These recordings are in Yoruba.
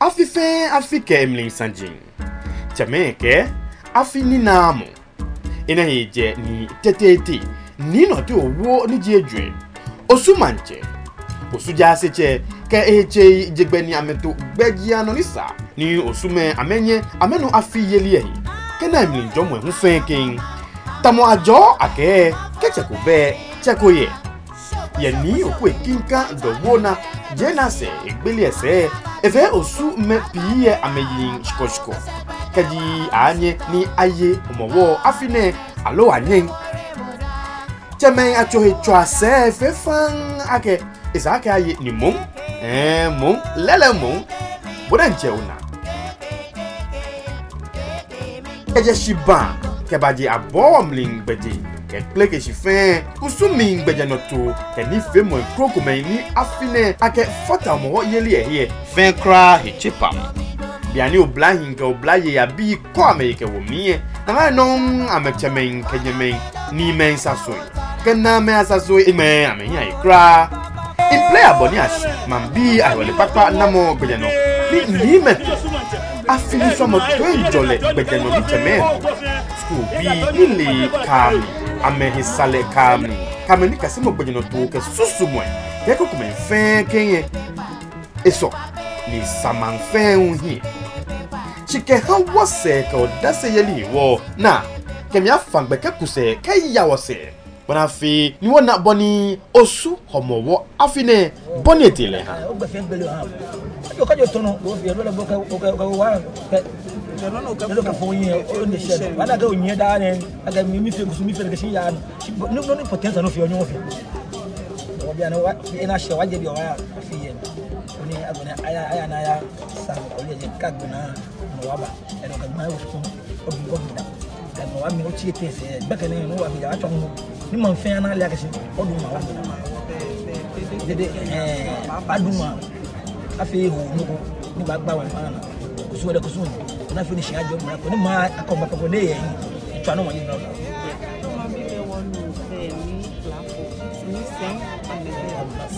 afife afike emlin sanjin chameke afini namu ina heje ni TETEETE ni NORTEY OWUO ni jedwe osu manche osu jaseche ke eche jegbeni ameto gbejia no nisa ni osume amenye amenu afi yeli ehi kena emlin jomo hu fenkin tamo ajo ake kecheko be cheko ye ni oku ekinka dowona jena se egbeli ese efe osu me piye ameyin shikoshiko kaji anye ni aye omowo afine alo anyen cheme achohe chwase fefan ake isake aye ni mum mum lele mum bodanche una keje shiba kebaji abomling beji ke pleke shifen kusumi beja noto ke ni femo kroko me ni afine ake fota mo yeli ehie fen kra hichipam biani oblahin ke oblaye ya bi ko ameke wo mie na no amechemen kenyemen ni men sasoi kana me asasoi me amenya ikra in player boni ashi mambi ayole papa namo beja no ni meto afini somo to enjole beja no ni chemen school bi ile kam amehi sale kam ni kasimo beja no to ke susumwe ke ko kuma fen kenye eso ni saman fen unhi chike ha wose ka odase yeli wo na kemi afangbe ke kuse ke ya wose bona fi ni wona boni Osu Homowo afine boni etile ha kajo tono go fi lo boka wa lo ka fo yin o ni se wala ga onye da ne aga mi fe ga shi ya no potential no fi onyo fi o bia no wa ina she wa je bi o wa fi yen oni agona aya na ya sa o le je kagona no wa ba e no ga ma wo ko o bi go da ga no wa mi o chi te se ba ka ne no wa bi ya to ni man fe na le ga shi o du ma wa de baduma afi hu nuko ni bagba wa mana kusuwa da kusuwa na finish ajo mra ko ni ma akomba ko ne yin twa no mo yin no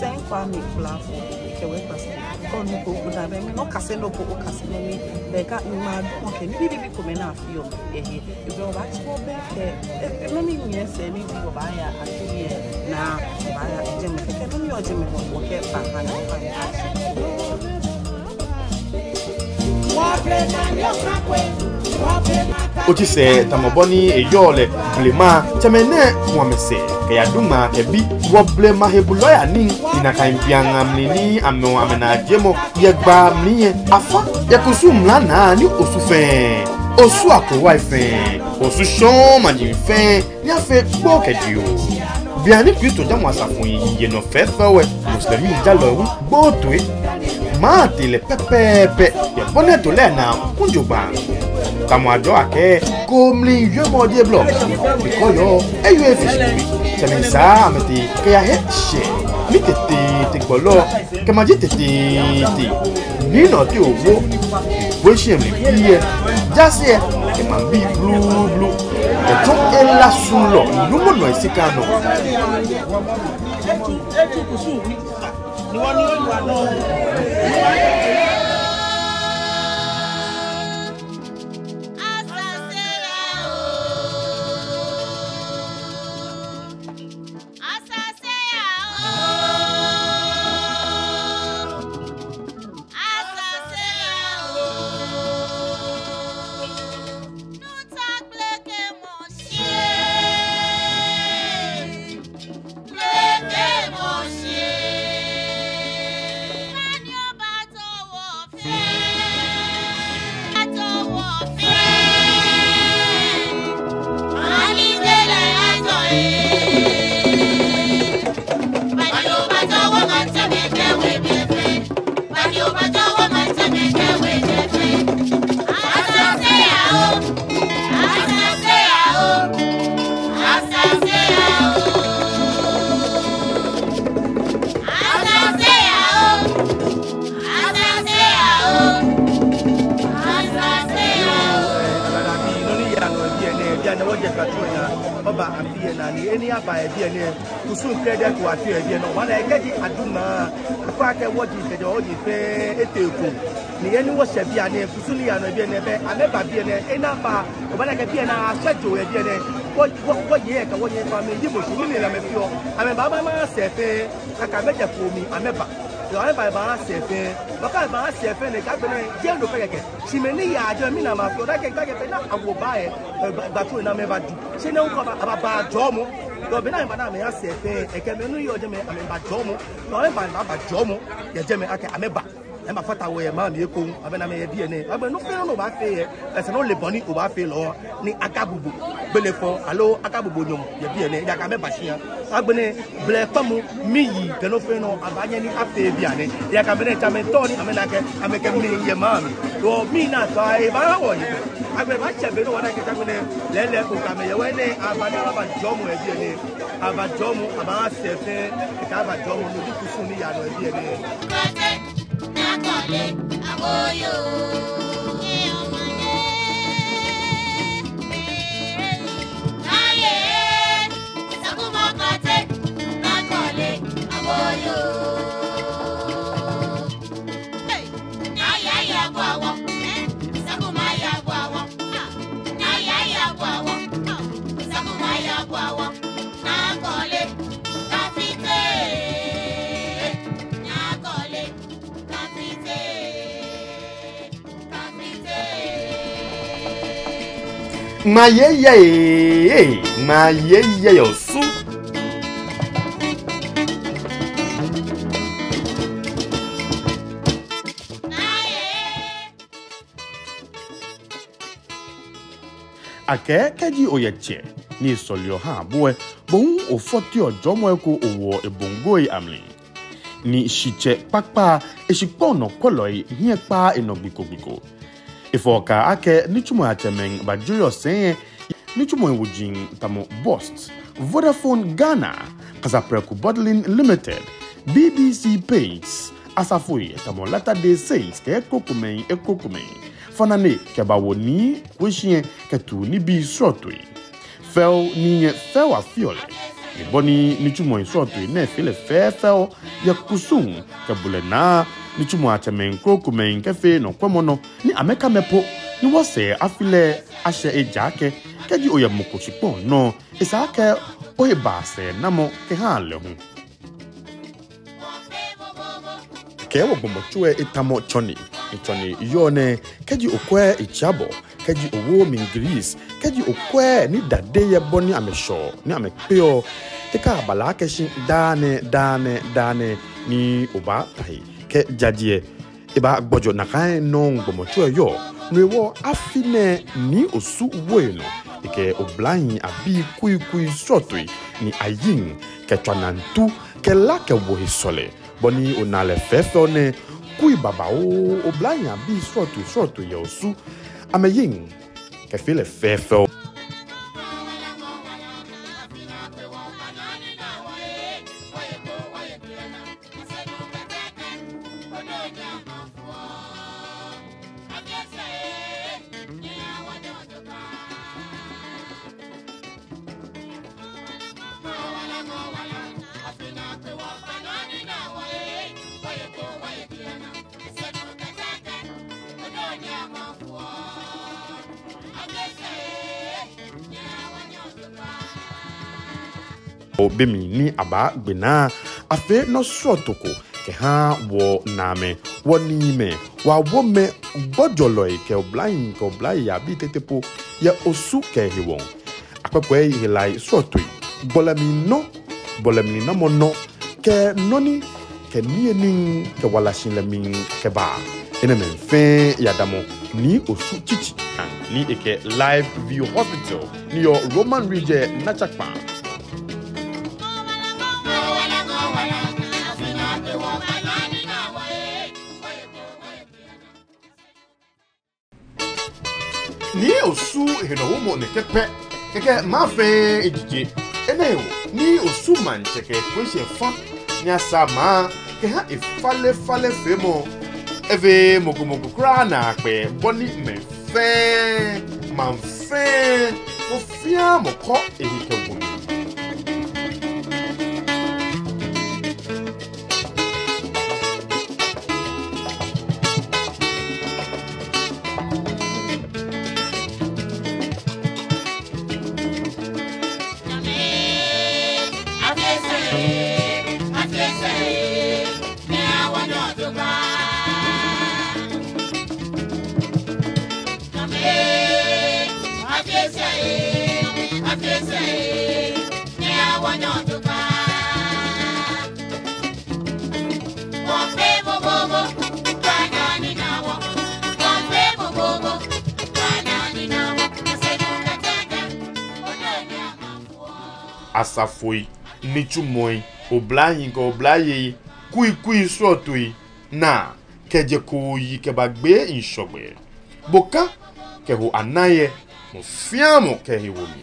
sem kwami plafo ke we pass ko no ko da be no kase no ko kase no mi be ka ma do ke ni bi ko me na afio ehe e be o ba ko be ke no mi ni se ni bi ba ya afie na ba ya je me ke no mi o je me ko ke pa ha na pa Oti se tamoboni eyole blema chamene mwamese ke yaduma ke bi wo blema hebuloya ni inaka impianga mlini amo amena jemo yegba mliye afa yakusumla na ni osufe osu akowa ife osu shon majinfe ni afe gbo kedio biani Kristo jamu asafun yiye no fefewe muslimi jalo gbo to ma tele pepepe ya boneto le na kunjoba kamo ajo ake komli yemo die blog ikoyo eyo efisi semisa ameti ke ya hetche mi tete gbolo ke ma ji tete ni NORTEY OWUO bo se mi biye jase ke ma bi blue e to ela sulo numo no isikano ni wani wa no I know what you're baba afie na ni eni aba e bia ne kusun credit to afie bia no wana e gadi aduma akwa ka wodi ke de odi fe eteku ni eni wo hye bia ne kusun ya no bia ne be ameba bia ne ena ba obana ka bia na asejo e bia ne wo ye ka wo ye fa me di mo su ni na me fio ameba ba ma sefe aka meja fo mi ameba I buy sefe, baka ba sefe ne ka bene je do peke. Si me ni ya je mi na ma fio da ke pe na awo ba e ba tu na me ba du. Se ne ko ba jomo. Do be na ba na me ya sefe e ke me nu yo je me ame ba jomo. Do ba jomo ye je me ake ame ba. E ma fata wo ye ma mi ko abe na me ye bi ne. Abe no fe no ba fe ye. E se no le boni o ba fe lo ni akabubu. Bele fo alo akabubu nyom ye bi ne ya ka me ba shia. Agbene ble pamu miyi keno fe no abanye ni afe biane ya ka bene chame toni amena ke ameke mi ye mami to mi na to ai ba wo ni agbe ba che be no wana ke chame lele ko ka me ye we ne abane aba jomo e bi ne aba jomo aba sefe ka aba jomo no diku sun ni ya no e bi ne na kole awoyo Ma ye Osu. Ake kaji oyeche ni solio ha boe bon ofoti ojomo eko owo ebongoi amli ni shiche pakpa eshipono koloi hiepa enogbiko ifoka ake nichumo atemeng bajuyo sen nichumo wujin tamo Bost Vodafone Ghana Kasapreku Bottling Limited BBC Paints Asafui tamo Latter Day Saints ke ekokumen Fanane kebawoni kwishien ketu ni bi sotwe fel ni fel afiole ni boni ni chumo sotwe ne fele fel ya kusum kebule na ni chumo atemen krokumen kefe no kwemono ni ameka mepo ni wose afile ashe ejake keji oyamoko shipon no isake oyebase namo ke hale hu kewo bomotwe itamo choni Choni yone keji okwe ichabo keji owo mingris keji okwe ni dade ye boni amesho ni amekpeo eka abala keshi dane ni oba tai ke jadie eba gbojo nakai no ngbomocho yo nwewo afine ni osu woeno ike oblain abi kui sotui ni ayin ke twanantu ke lake wo hisole boni onale fefone kui baba o oblanya bi sotu ya Osu ameyin ke fele fefo Obemi ni aba gbena afe no sotoko ke ha wo name woni me wa wo me gbojolo ke oblai ya bi tetepo ya Osu ke hiwon akpekwe hilai sotoi bolami no mono ke noni ke nieni ke walashin lami ke ba ene men fe ya damo ni Osu chichi ni eke live view hospital ni yo Roman region nachakpa ni Osu Homowo ne keke ma fe ejije enewo ni Osu man cheke kwese fa ni asama ke ha ifale femo eve mogomogo kra na pe boni me fe man fe mo fia mo ko ehike wo mi asafoi nichumoi oblayin ko oblaye kui sotoi na keje ko yi ke bagbe insogbe boka ke ho anaye mo fiamo ke he wo mi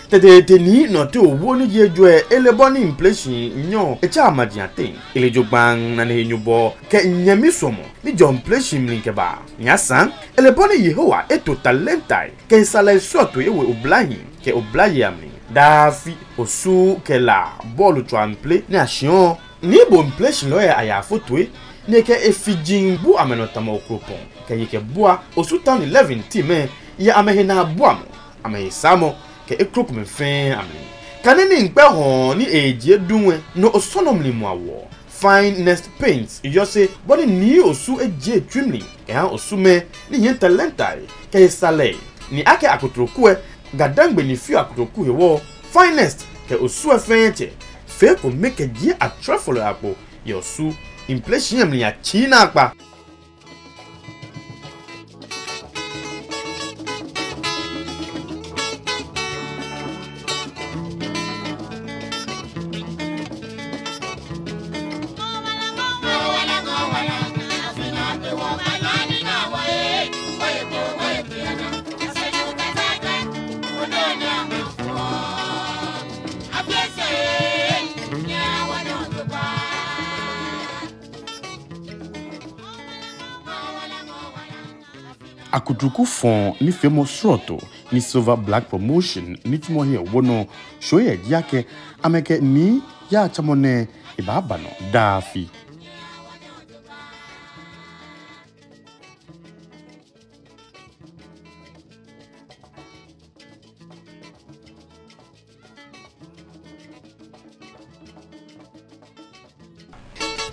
TETEETE ni NORTEY OWUO ni jejo elebo ni inflation nyo echa amadiate elejo gbang na ne nyubo ke nyami somo ni jo inflation mlinke ba nyasan elebo ni yehowa eto talentai ke sala soto yewe oblahi ke oblaye amni dafi osu ke la bolu trample ni asion ni bo inflation lo aya fotwe ni ke efijin bu amenotama okropon ke yeke bua osu town 11 time ya amehena buamo amehesamo ke ekrop me fen amli kanini nkpe hon ni eje dunwe no osonomli mu awo finest paints yo se body ni osu eje trimly ya osu me ni yen talentai ke sale ni ake akotroku gadangbe ni fi akotroku hewo finest ke osu efenche fe ko make je atrafolo apo yo su inflation amli ya china akpa akudruku fon ni famous roto ni silver black promotion ni timo here wono show ye yake ameke ni ya chamone ibaba no dafi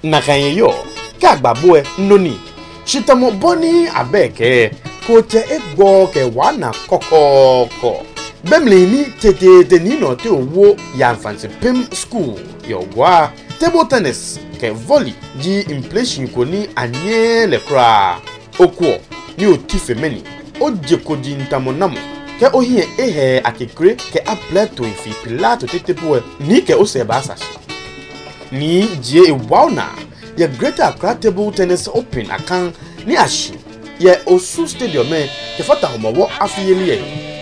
nakanye yo kagbabo noni shitamo boni abeke koche egbo ke wana kokoko bemli ni TETEETE ni NORTEY OWUO ya fancy pim school yo gwa table tennis ke volley ji inflation ko ni anye le kra okuo ni otife meni ojekodi ntamonamo ke ohie ehe akekre ke apleto ifi pilato tetepo ni ke oseba asashi ni je ewauna ye Greater Accra Table Tennis Open akan ni ashi ye Osu Stadium me ke Osu Homowo afiyeli ye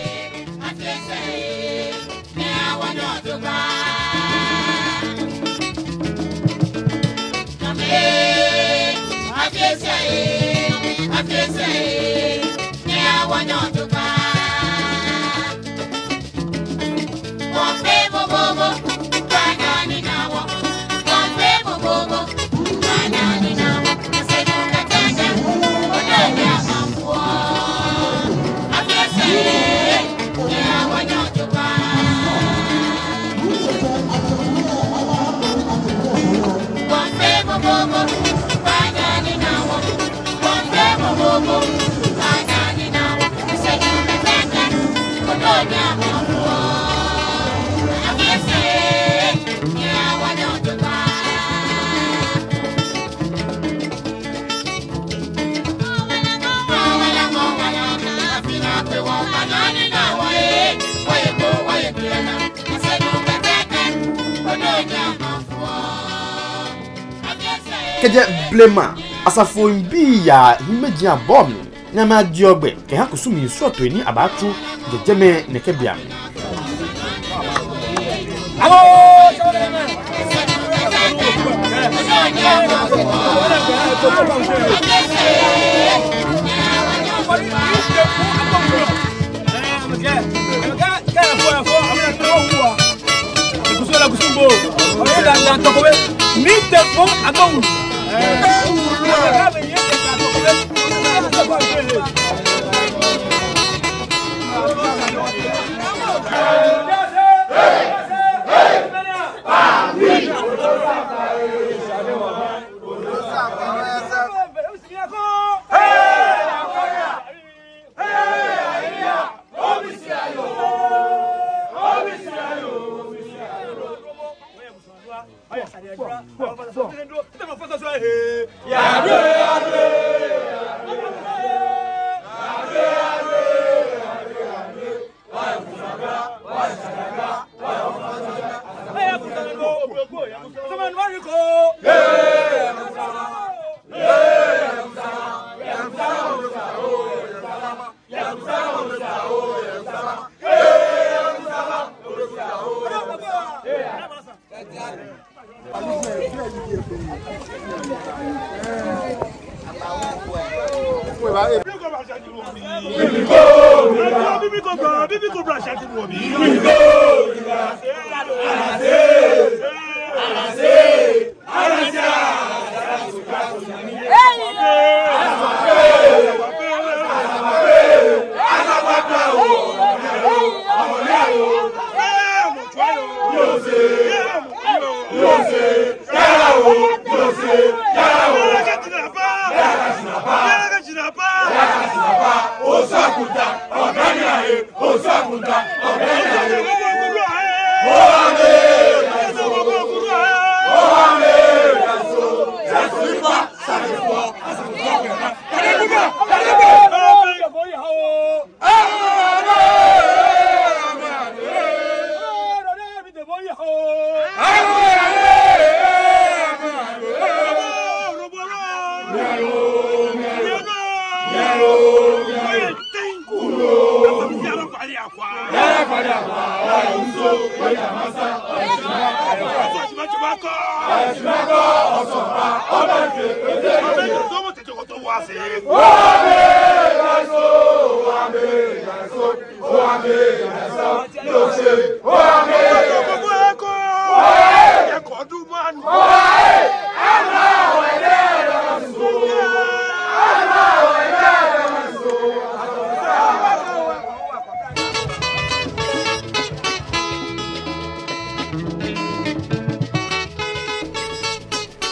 keje blema asafo mbi ya himeji abom na ma diogbe ke ha kusumi soto ni abatu jejeme nekebia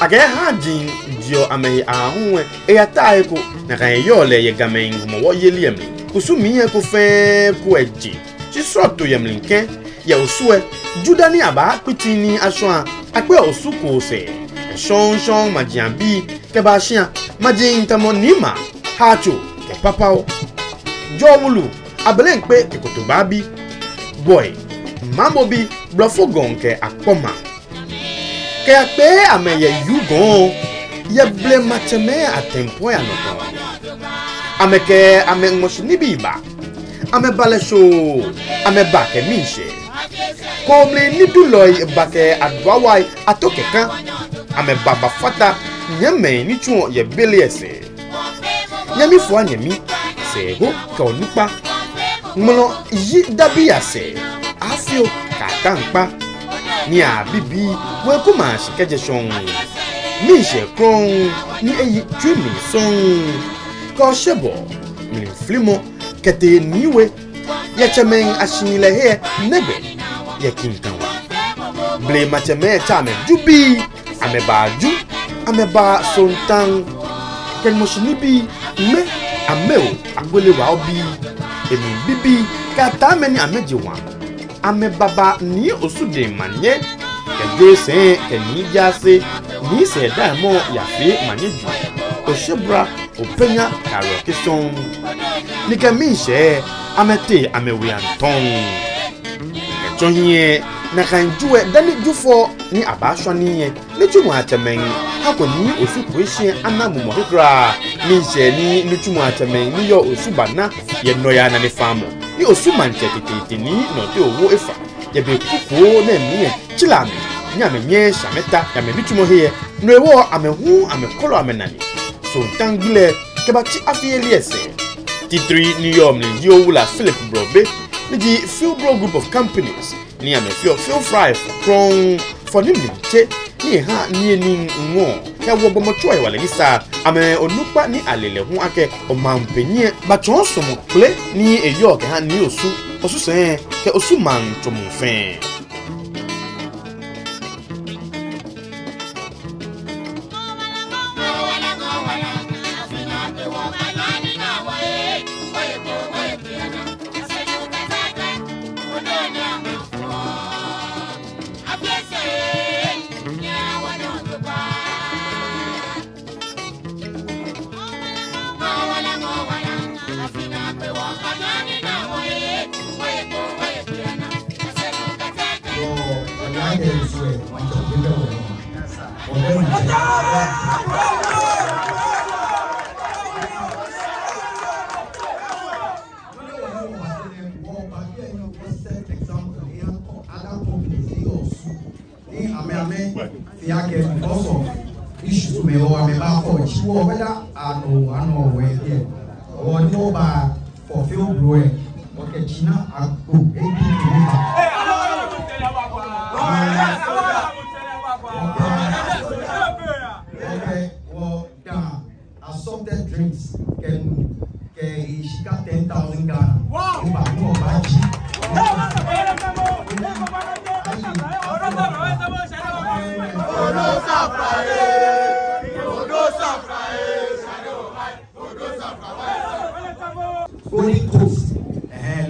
Age hajin dio ame ahunwe eyatae ko na kan yole ye gamen Homowo yeliam kusumi ye ko fe ko eji ti soto yemlinke ya osue judani aba pitini asoa ape osu ko se shon majiambi ke ba shia majin tamonima hacho ke papao jowulu abelen pe ekoto babi boy mamobi blofogon ke akpoma ke ape ameye yugon ye ble mateme atempo ya noto ameke amengmoshini biba ame balesho ame bake minche komle niduloy bake adwawai atoke kan ame baba fata nyame ni chuo ye beliese nyami fo anyami se ho ka onipa mlo yi dabi ase afio ka kanpa ni abibi we kuma shikeje shon mi she kron ni eyi twimi son ko shebo mi flimo kete niwe ya chamen ashinile he nebe ya kinkanwa ble macheme chame jubi amebaju ameba sontan ken moshinibi me ameo agbele wa obi emi bibi kata meni amejiwa ame baba ni osude manye kede se keni jase ni se daimo ya fe manyeju oshebra openya karokison ni kemishe amete amewe anton etonye na kanjuwe dani jufo ni abashwa niye lejumu atemen hako ni osu kweshe anamumo hekra mishe ni lejumu atemen ni yo osu bana ye noya na ne famo ni osu manche TETEETE ni NORTEY OWUO efa ye be kuko na mi chilami nya me nye shameta ya me bitumo here no ewo amehu amekolo amenani so tangile kebati afieliese T3 New York ni Yowula Philip Brobe ni Philbro Group of Companies ni ame Phil Fry from for nimni che ni ha ni ngo ke wo bomo choi wale ni sa ame onupa ni alele hu ake o mampenye ba chonso mo kle ni eyo ke ha ni osu se ke osu man to mo fen issues me or me ba for chi wo whether ano we here or no ba for field growing okay china ago okay well down assorted drinks can she got 10,000 Ghana wow Golden Coast,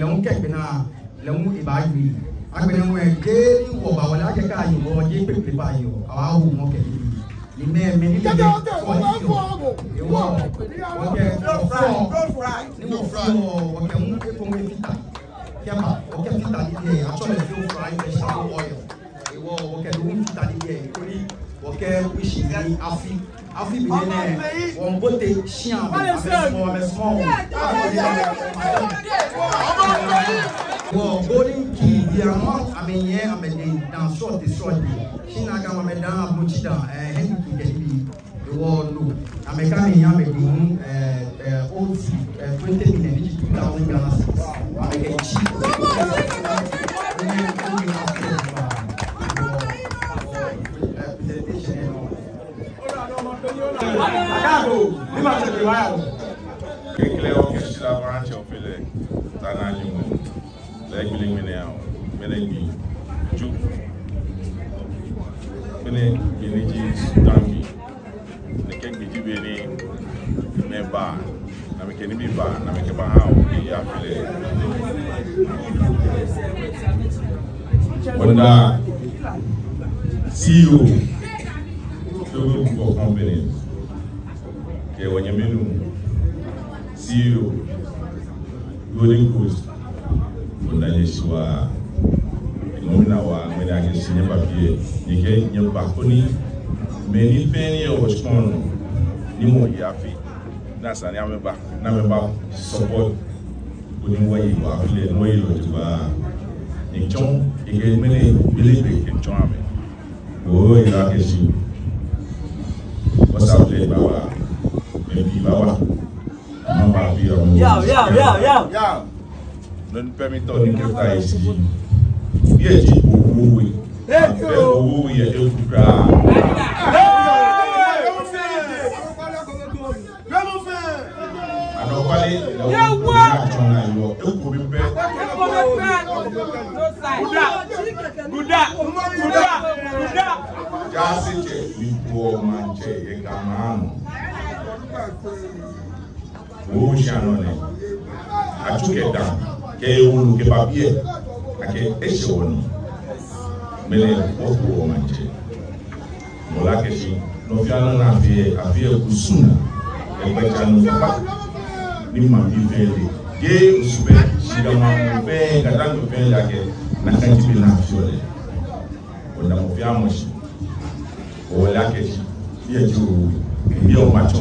long cake na long ibayi. Agbẹ̀nẹ̀ wọn ẹ̀jẹ̀ ní wọ̀bà wọlé akẹ́kọ̀ọ́ ayò wọ́n jẹ́ pépè báyìí o. Àwa wò wọ́n kẹ̀ ní mẹ́ẹ̀mẹ́ ní ilé fọ́ọ̀tì ìwọ̀ wọ́n kẹ́ wọ́n kẹ́ mú epo ń fita kẹ́mà wọ́n kẹ́ fita nílé ẹ̀ àtọ́lẹ̀ fi ń fry vegetable oil ìwọ̀ wọ́n kẹ́ ló ń fita nílé ẹ̀ nítorí wọ́n kẹ́ wíṣì ní afi bi ne won bote shian be small well golden key they are not I mean yeah I mean down short destroy she na ga me down abuchi down hen ki get bi the world no I mean can ya me di old 20 minutes 2000 Ghana cedis I get cheap Cleo que la branche au filet, tananimo, legling mineo, menegi, jup, menegi, tangi, ne kek bijibeni, ne ba, na me keni biba, na me keba hao, ya filet. Wanda CEO, Group of Companies, ke wanyamenu. CEO Golden Coast Ondanyesiwa nomina wa mwene agesi nyemba pie nike nyemba koni meni peni o spono ni mo yafi na sani ameba na meba support oni wayi wa file no yilo tiba ni chon ige mene believe ke chon ame o ira agesi what's up le baba maybe baba Yeah. Non permetto di portare ici. Vieci OWUO. OWUO è il cura. Ano quale o chanone atuke dan ke unu ke papie ake eshoni mele oku o manje mola ke shi no fiana na afie kusuna e bajanu papa ni mambi fele ye usube shiga mamu fe kadango fe yake na kanti bi na fiole onda mo fiamo shi o la ke shi ye ju bi o macho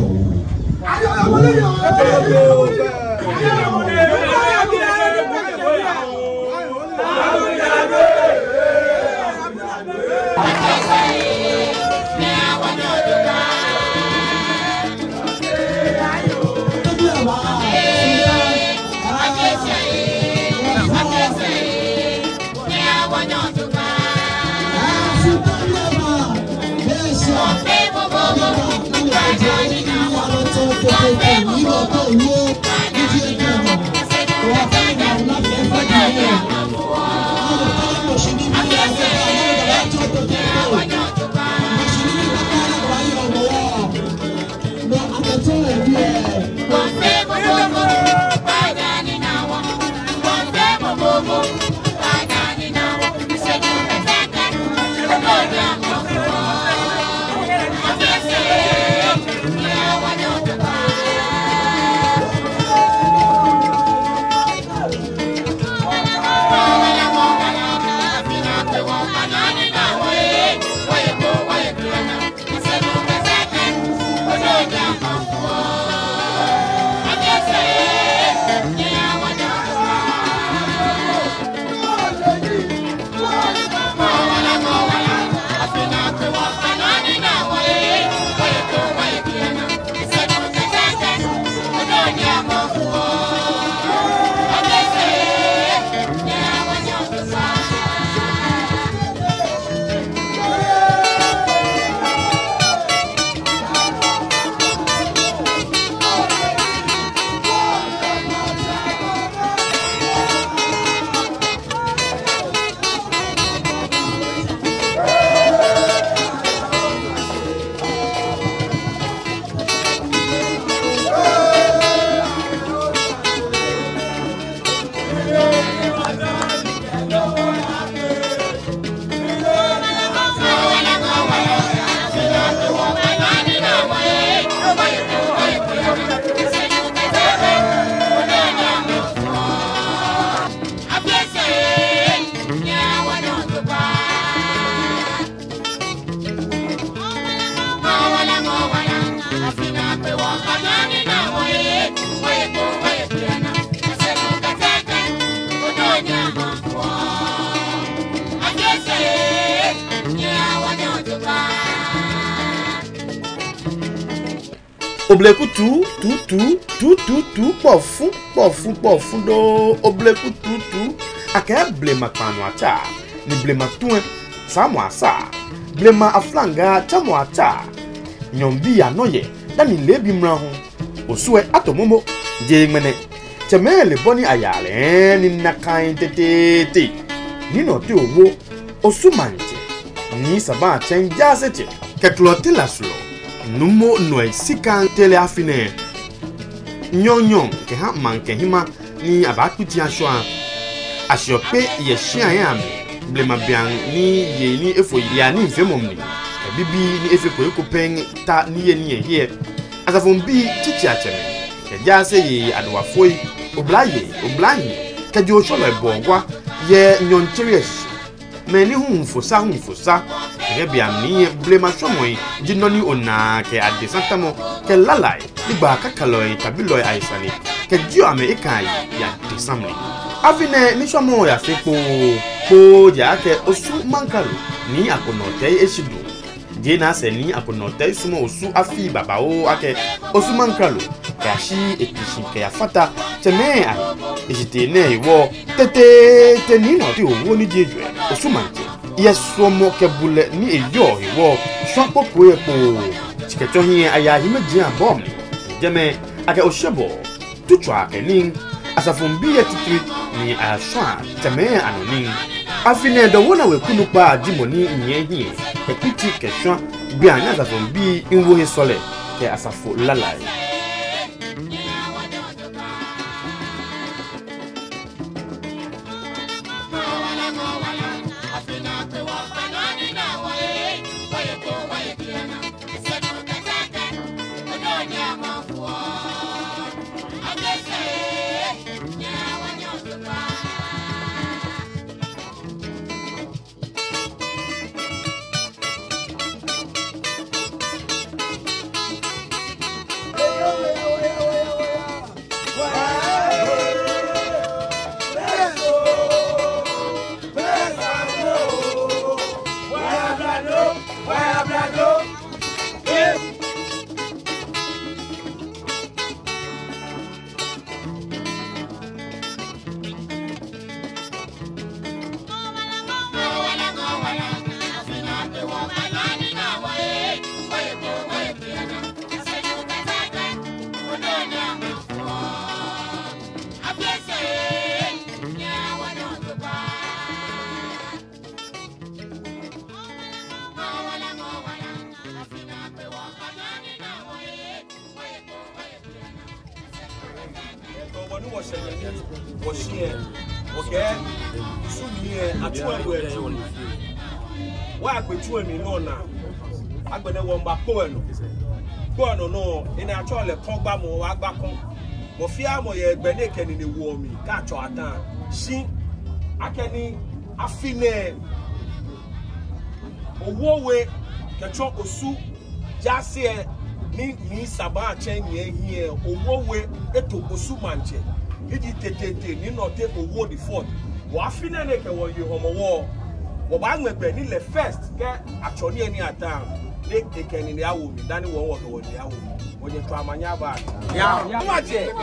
Oblekutu tu pofu do oblekutu tu aka blema kwanu acha ni blema tuwe samu asa blema aflanga chamu acha nyombi anoye dani lebi mrahu osue atomomo je mene chemele boni ayale ni nakai TETEETE ni NORTEY OWUO Osu manje ni saba chenja seche kekloti laslo numo noy sikan tele afine nyonyon ke ha manke hima ni abakuti ashwa ashope ye shia yam blema bian ni ye ni efo ya ni femomni bibi ni efeko ekopeng ta ni ye ni here asafombi chichi acheme ke jase ye adwafoi oblaye ke jo sholo ebogwa ye nyoncheresh meni humfosa ke biam ni blema shomoi jinoni ona ke adesantamo ke lalai digba kakaloi tabiloi aisani ke jio ame ikai ya desamli avine ni shomo ya sepo po ja ke osu mankalu ni akonotei eshidu jena se ni akonotei sumo osu afi babao ake osu mankalu kashi etishin ke afata teme ai ejitene iwo TETEETE ni NORTEY OWUO ni jejwe osu manje yesomo ke bule ni eyo iwo shonpo poepo tiketo hie aya himeji abom jeme ake oshebo tuchwa ke ning asafumbi ya titri ni ashwa teme anoning afine do wona we kunu pa dimoni nye hie epiti ke shwa bi anya asafumbi inwo he sole ke asafo lalai was here. Okay, soon here at 12. Why I put 2 no now? I'm going to one back no, in a troll, a pogba mo, walk back home. Mofia mo ye beneken in the war me, catch your time. See, I can affine OWUO, catch your Osu, just here, me Sabah chain here, OWUO, eto Osu manche. TETEETE, ni NORTEY OWUO the fourth. Wafine neke wo Osu Homowo. Wabangwe beni le first get actually any time. They can in the AWUO, Danny won't go in the AWUO. When you try my yaba. Yeah, watch it.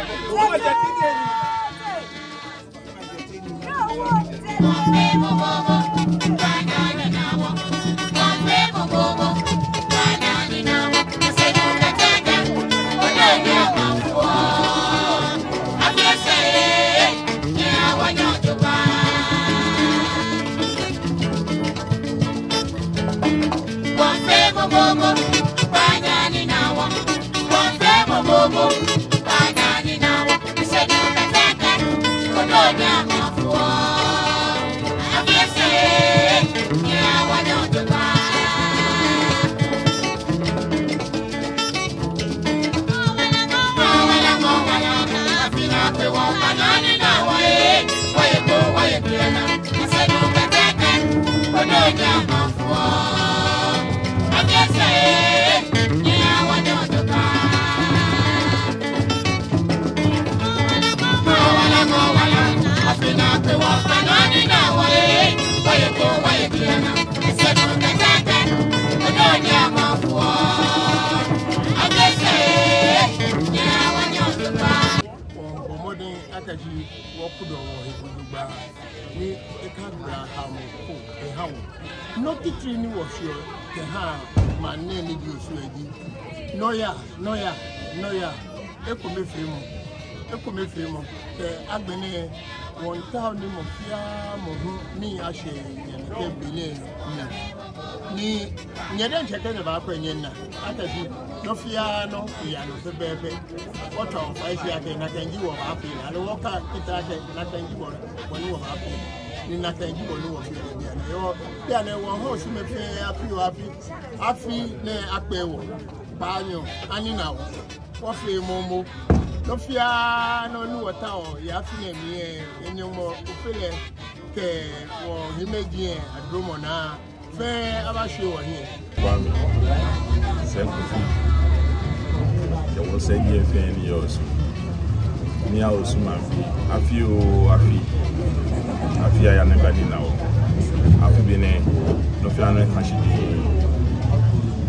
NORTEY training was your my name is Noya. Ekome fremo. The Agbene 1,000 mofia mohu ni ashe yene billion ni nyeden cheke ne ba kwenyenna atafi no fia no ya no bebe what of I see again na kanji wo ba fi na wo ka kita ke na kanji wo woni wo ba fi ni na kanji wo ni wo fi na yo ya ne wo ho su me fe afi ne apewo banyo ani na wo fi momo no fia no nu wata o ya fi na mi enyomo ofele ke wo himeji adromo na fe abashe wo here Kwame Senkufu ya wo se ye fe ni Osu ni a Osu ma fi afi ya ne badi na o afi bi ne no fia no kan shi di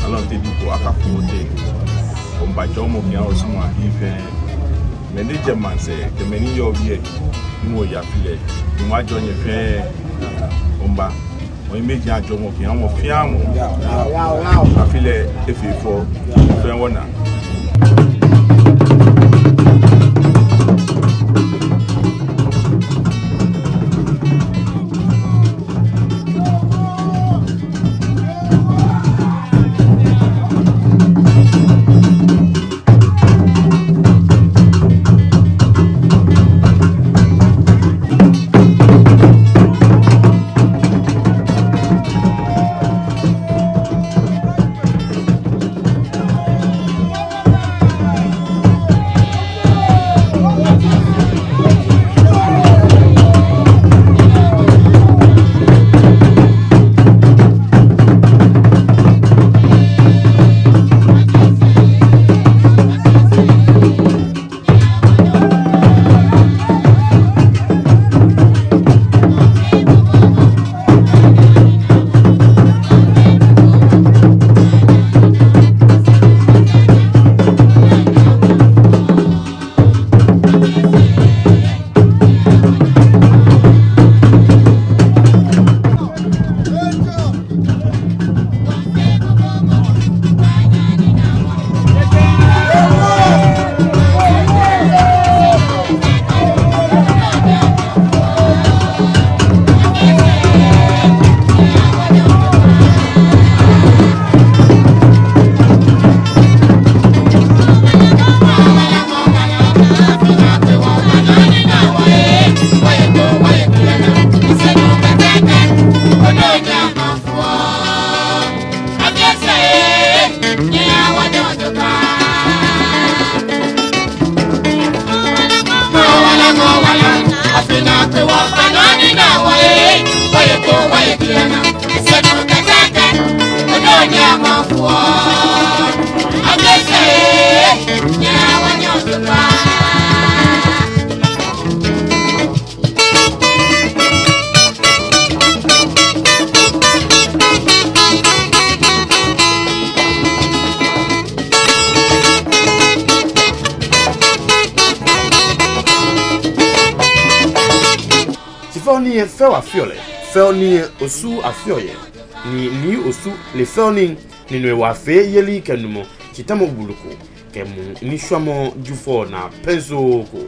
ala te di ko aka fote o ba jomo ki a Osu ma fi many Germans say the many yo here mo ya file mo ajo yen fe omba o image ajo mo ki àwọn fiamu afile efefo fe wona Felni fel afiole, felni osu afioye, ni osu le felni ni nwe wafe yeli kenumo chitamo buluko kemu ni shwamo jufo na penso ko.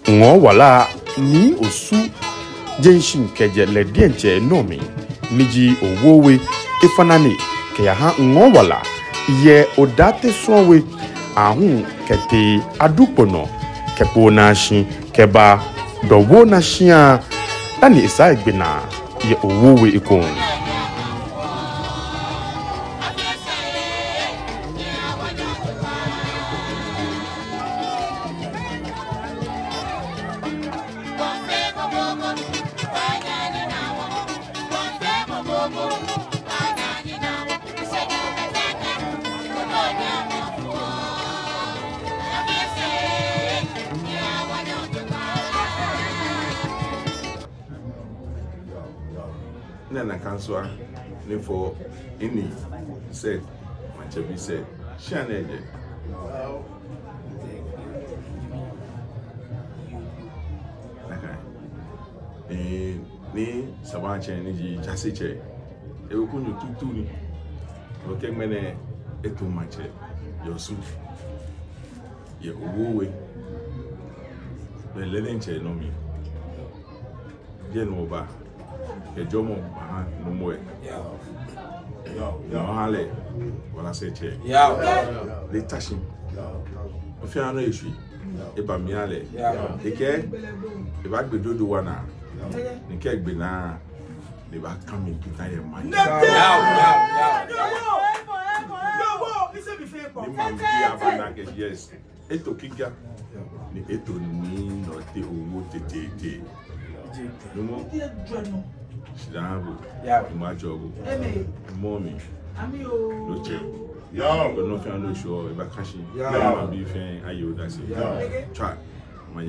Ngo wala ni osu jenshin keje le dienche nomi niji owowe ifanani ke ya ha ngo wala ye odate sowe ahun kete adupono kepo na shin keba dowo na shia ani isa igbena ye OWUO ikon na council ni for any said Manchebi said Shaneje ni sabanche ni ji jasiche e okunyu tutu ni oke mene eto manche yosu ye OWUO be lelenche no mi je no ba Ejomo no more. Hale, what I say, they touch him. If you are no issue, if I'm Yale, they care if I could do one, the cake be now, they back coming to tie your mind. Yes, eto kika ni eto ni NORTEY OWUO TETEETE. No Shidabo, my job, mommy, no check. But no fan, no show, if I cash it, I'll be fan. I you that's it. Try, my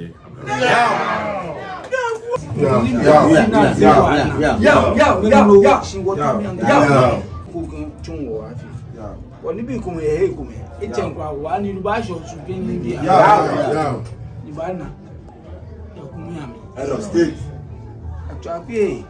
Chapi.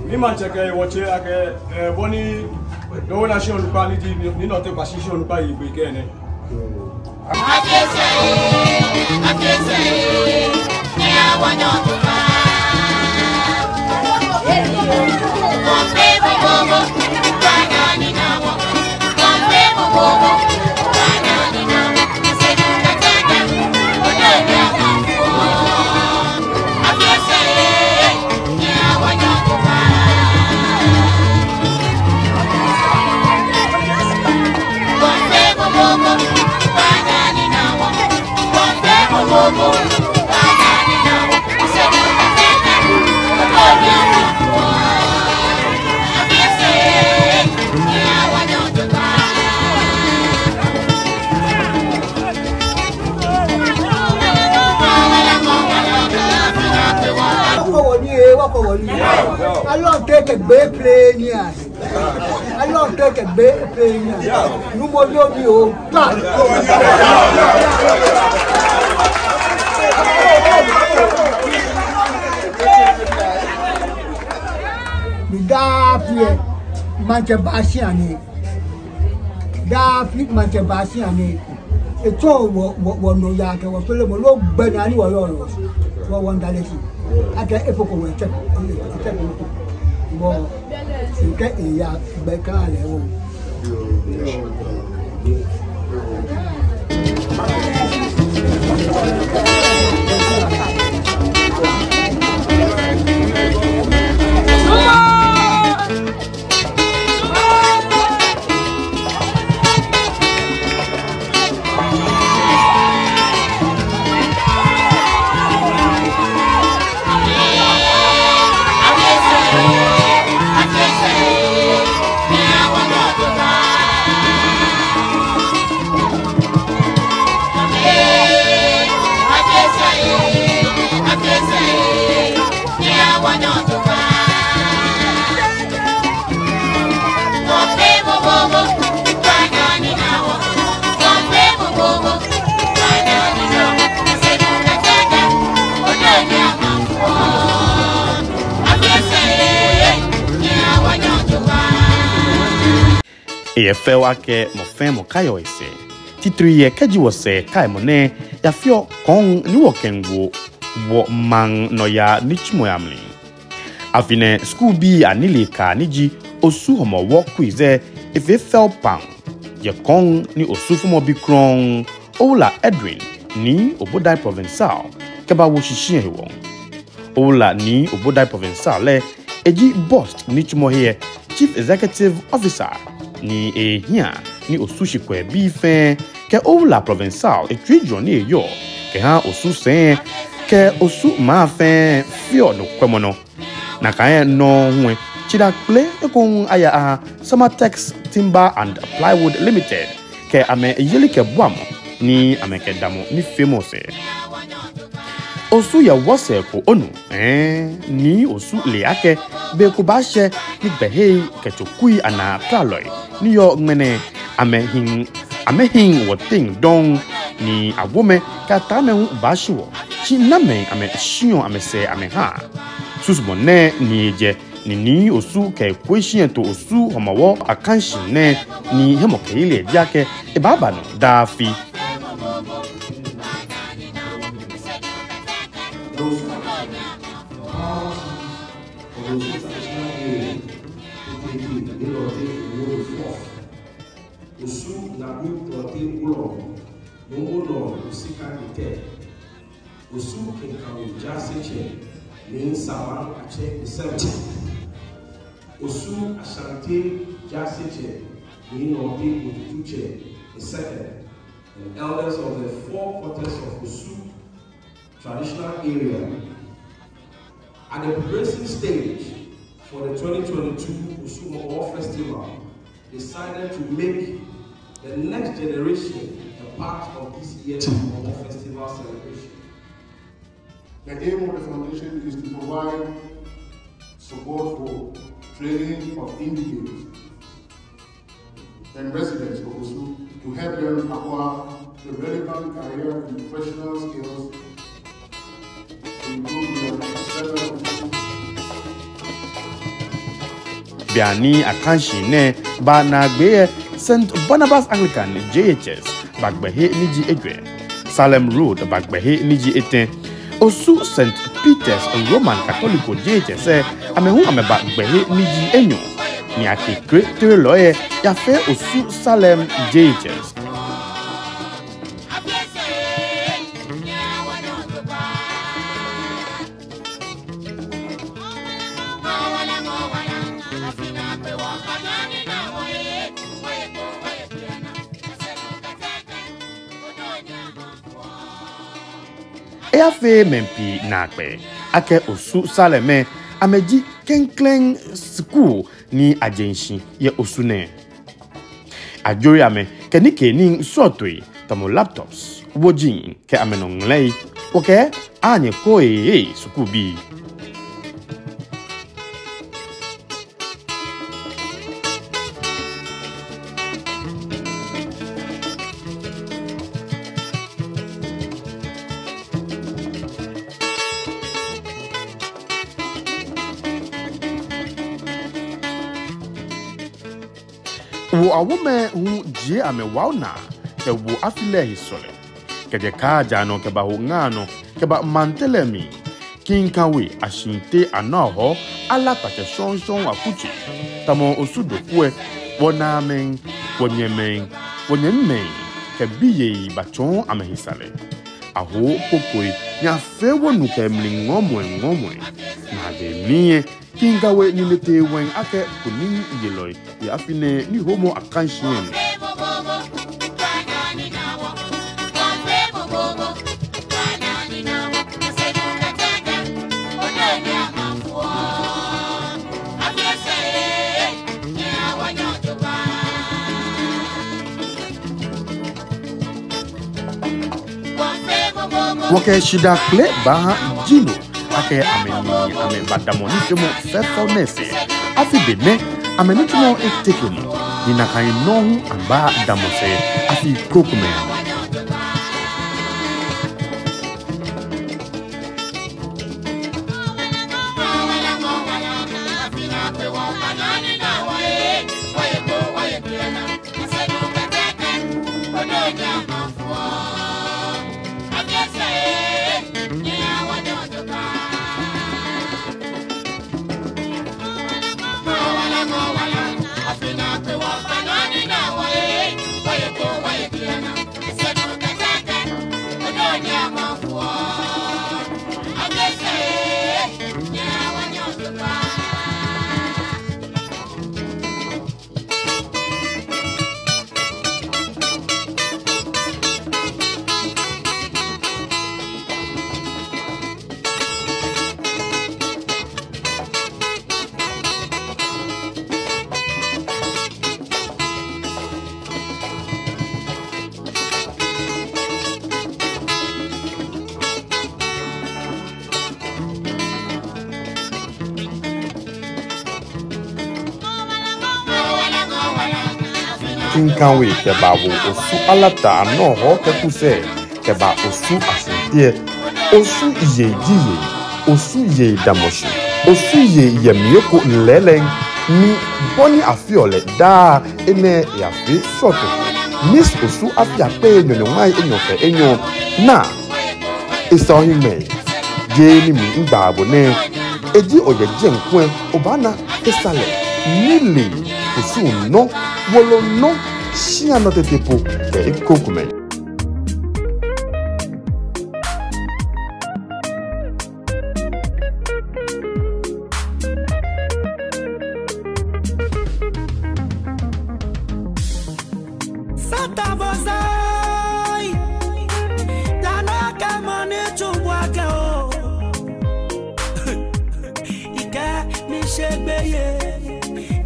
Nima cheke woche ake boni do na shi olupa ni NORTEY pa shi olupa igbe kene afese ni awon to ba kombe bobo bana ni nawo kombe bobo bana ni nawo se du kataka odo ni afu afese ni awon to ba I don't take a big plane here. I don't take a big plane here. No more you. The Manchebasiani. Dafi Manchebasiani. It's all what no yaka was full of low banana or one galaxy. I get a book of check. Well, you get a yak back on. EFL ake mo fen mo kayo ese. Titri ye keji wo se kai mo ne ya fio kong ni wo kengo wo mang no ya nichimo yamli. Afine school bi anili ka niji Osu Homowo quize efe fell pang. Ye kong ni Osu fumo bi krong Ola Edwin ni Obodai Provincial keba wo shishin he won. Ola ni Obodai Provincial le eji boss nichimo here Chief Executive Officer ni hia ni Osu shikwe bi fe ke Ola Provincial etwi joni yo ke ha Osu sen ke Osu ma fe fio no kwemono na kan no hwe chida kle ekon aya Summertex Timber and Plywood Limited ke ame yeli ke boam ni ame ke damo ni famous Osu ya wose ko onu ni Osu le ake be ko ba she ni behe ke chokui ana traloy ni yo ngmene ame hin wo ting dong ni awome ka ta me hu ba shiwo chi na me ame shion ame se ame ha susumone ni je ni Osu ke question to Osu Homowo akanshi ne ni hemo ke ile jake e baba no dafi Osu na prote ulo mongo usika ite Osu kenkawo jaseche ni saman ache isem Osu asante jaseche ni NORTEY utuche the second and elders of the 4 quarters of Osu traditional area at the progressive stage for the 2022 Osu Homowo Festival decided to make the next generation a part of this year's Homowo Festival celebration. The aim of the foundation is to provide support for training of individuals and residents of Osu to help them acquire the relevant career and professional skills to improve their service. Biani akanshi ne ba na gbe St. Barnabas Anglican JHS bagbehe niji edwe Salem Road bagbehe niji eten Osu St. Peter's Roman Catholic JHS amehu ameba bagbehe niji enyo ni akekre tere loye ya fe Osu Salem JHS Eafe mempi nakpe ake Osu Saleme ameji kenklen school ni ajenshi ye Osu ne ajori ame kenike ni sotwe tamo laptops wojin ke amenonglei oke anye koe school bi wo awome hu je ame wauna ke wo afile hisole ke de ka jano ke ba ho ngano ke ba mantelemi kinkawe ashinte anaho ala take shonshon akuchi tamo Osu dokwe wona men wonyemen ke biye bachon ame hisale aho kokoi nya fe wonu ke mlingomwe na de mie kingawe ni lete wen ake kunin yeloi ya afine ni homo akanshin woke shida kle ba jino ake ame badamoni femo faithfulness afi bene ameni tumo etekeni ni nakai nohu amba damose afi kokume kinkanwe keba wo osu alata no ho kekuse keba osu asentie osu yejiye osu ye damoshi osu ye yemieko nleleng ni boni afiole da ene yafi soto Miss Osu afia pe nyonwai enyofe enyo na isohime je ni mi ngba abone eji oyeje nkwen obana esale nile Osu no wolo no shia no tetepo ke ikokume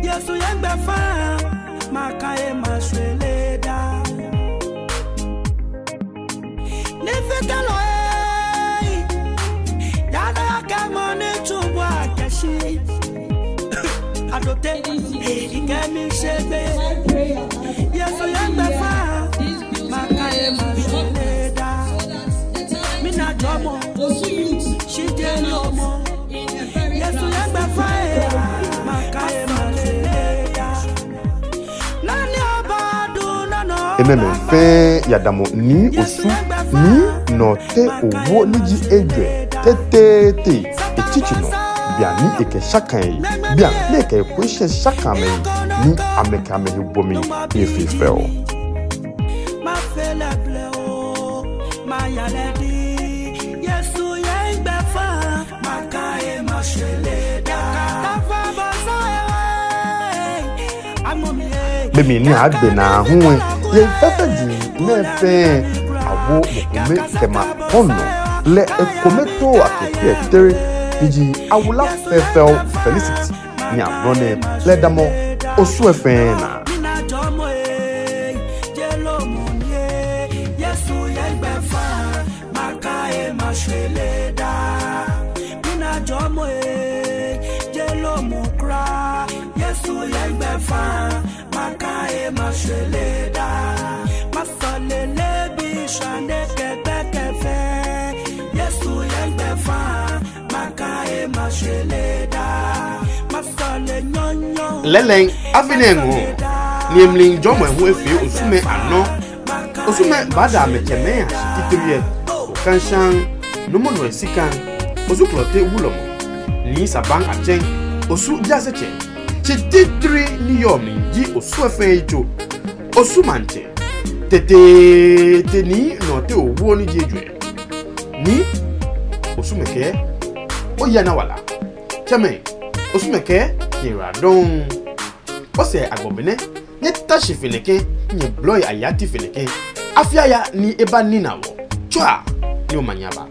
Yesu yengbe fa makae masweleda nifetalo yana kamone chubwa keshi adote ikemi shebe Yesu yengbe fa makae masweleda mina jomo shije lomo Yesu yengbe fa makae ememe fe yadamo ni Osu ni NORTEY OWUO niji ejwe TETEETE etichino bia ni eke shakan bia ni eke kweshe shakan me ni ameka me bomi ni fifel Yesu yengbe fa makae masheleda Bemi ni agbe na huwe ye fefe di nefe awo mokume kema kono le ekometo akeke tere biji awula fefel Felicity ni abrone le damo Osu efena Yesu yengbe fa makae masheleda mina jomo jelo mukra Yesu yengbe fa makae masheleda masalele bishane kekefe Yesu yengbe fa makae masheleda masale nyonyo leleng afinengo ni emling jomo ehu efi osume ano osume bada mecheme titrie okanshan nomono esikan Osu klote wulomo ni sabang achen Osu jaseche chititri ni yomi ji Osu efejo Osu manche TETEETE ni NORTEY OWUO ni jejwe ni Osu meke oyana wala chame Osu meke ni radon ose agbomene ni tashi feneke ni bloy ayati feneke afia ya ni eba ninawo chwa ni omanyaba